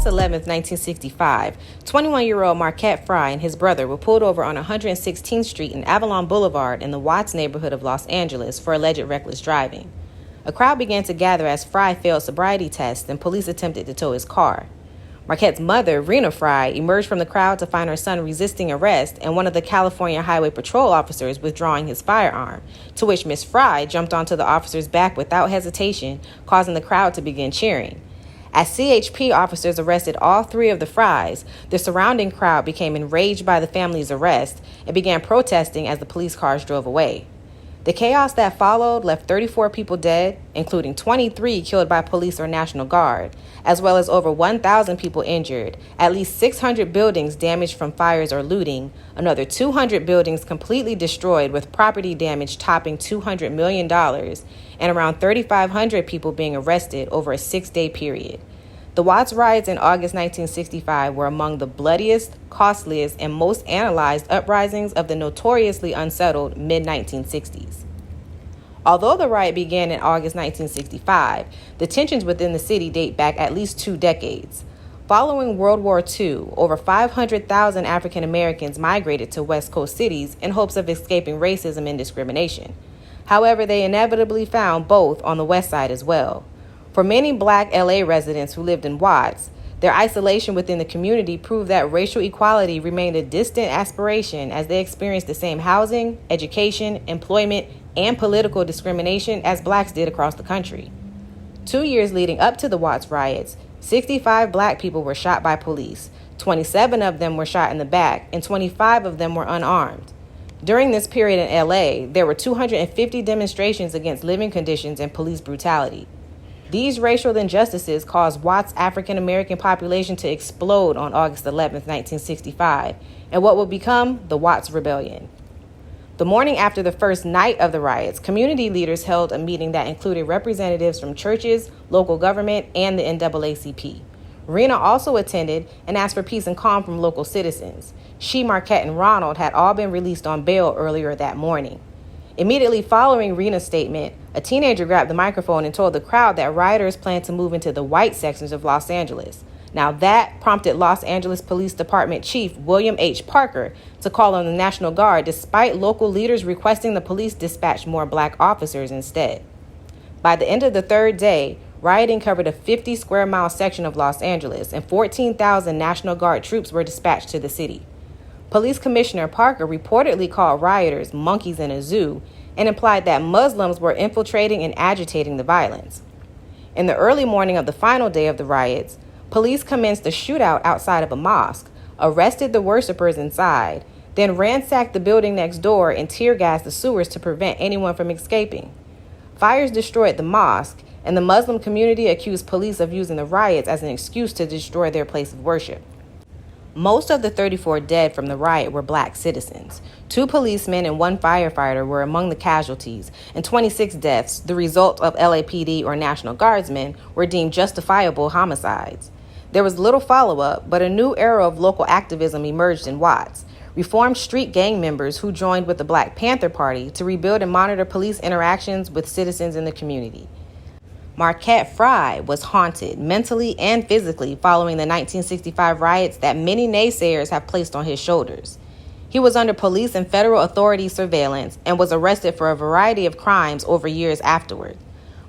11th, 1965, 21-year-old Marquette Fry and his brother were pulled over on 116th Street and Avalon Boulevard in the Watts neighborhood of Los Angeles for alleged reckless driving. A crowd began to gather as Fry failed sobriety tests and police attempted to tow his car. Marquette's mother, Rena Fry, emerged from the crowd to find her son resisting arrest and one of the California Highway Patrol officers withdrawing his firearm, to which Miss Fry jumped onto the officer's back without hesitation, causing the crowd to begin cheering. As CHP officers arrested all three of the Frys, the surrounding crowd became enraged by the family's arrest and began protesting as the police cars drove away. The chaos that followed left 34 people dead, including 23 killed by police or National Guard, as well as over 1,000 people injured, at least 600 buildings damaged from fires or looting, another 200 buildings completely destroyed with property damage topping $200 million, and around 3,500 people being arrested over a 6-day period. The Watts riots in August 1965 were among the bloodiest, costliest, and most analyzed uprisings of the notoriously unsettled mid-1960s. Although the riot began in August 1965, the tensions within the city date back at least 2 decades. Following World War II, over 500,000 African Americans migrated to West Coast cities in hopes of escaping racism and discrimination. However, they inevitably found both on the West Side as well. For many Black LA residents who lived in Watts, their isolation within the community proved that racial equality remained a distant aspiration as they experienced the same housing, education, employment, and political discrimination as Blacks did across the country. 2 years leading up to the Watts riots, 65 Black people were shot by police, 27 of them were shot in the back, and 25 of them were unarmed. During this period in LA, there were 250 demonstrations against living conditions and police brutality. These racial injustices caused Watts' African American population to explode on August 11, 1965, and what would become the Watts Rebellion. The morning after the first night of the riots, community leaders held a meeting that included representatives from churches, local government, and the NAACP. Rena also attended and asked for peace and calm from local citizens. She, Marquette, and Ronald had all been released on bail earlier that morning. Immediately following Rena's statement, a teenager grabbed the microphone and told the crowd that rioters planned to move into the white sections of Los Angeles. Now that prompted Los Angeles Police Department Chief William H. Parker to call on the National Guard despite local leaders requesting the police dispatch more Black officers instead. By the end of the third day, rioting covered a 50-square-mile section of Los Angeles and 14,000 National Guard troops were dispatched to the city. Police Commissioner Parker reportedly called rioters monkeys in a zoo and implied that Muslims were infiltrating and agitating the violence. In the early morning of the final day of the riots, police commenced a shootout outside of a mosque, arrested the worshipers inside, then ransacked the building next door and tear-gassed the sewers to prevent anyone from escaping. Fires destroyed the mosque, and the Muslim community accused police of using the riots as an excuse to destroy their place of worship. Most of the 34 dead from the riot were Black citizens. 2 policemen and 1 firefighter were among the casualties, and 26 deaths, the result of LAPD or National Guardsmen, were deemed justifiable homicides. There was little follow-up, but a new era of local activism emerged in Watts. Reformed street gang members who joined with the Black Panther Party to rebuild and monitor police interactions with citizens in the community. Marquette Fry was haunted mentally and physically following the 1965 riots that many naysayers have placed on his shoulders. He was under police and federal authority surveillance and was arrested for a variety of crimes over years afterward.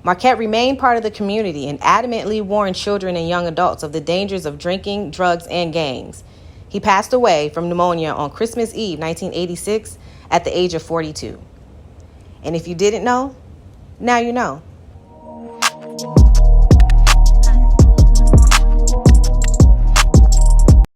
Marquette remained part of the community and adamantly warned children and young adults of the dangers of drinking, drugs, and gangs. He passed away from pneumonia on Christmas Eve, 1986, at the age of 42. And if you didn't know, now you know.